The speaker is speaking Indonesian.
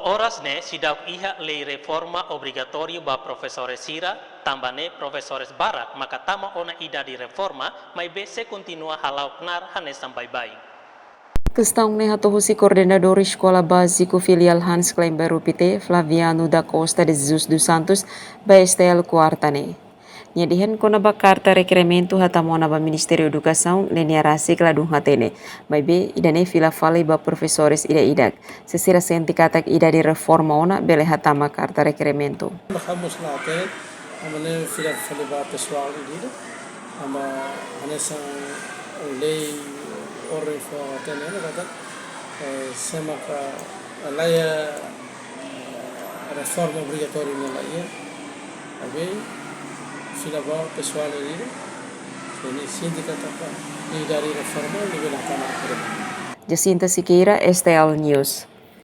horas ne sidauk iha lei reforma obligatorio ba profesores sira, tambane profesores barak, maka tama ona ida di reforma, mai bese continua halauk nar hane sampai baik. Questão ne hatohusi coordenador Escola Básico Filial Hans Klein Baru PT, Flaviano da Costa de Jesus dos Santos, BSTL Quartane. Nyadihan kona ba karta requerimento hatamona ba Ministério Educação leniarasi keladung hatene. Baibe idane fila fale ba professores ida idak. Sesira senti katak ida di reforma ona bele hatama karta requerimento. Vamos lá até amanhã fila fale ba pessoal ida. Ama anessa lei ordem for atene kata sema ka laya reforma obrigatória na laya. Abi fila ba pessoal ida. Ini sindikat apa? Ini dari reforma lebih lama. Jacinta Siqueira, STL News.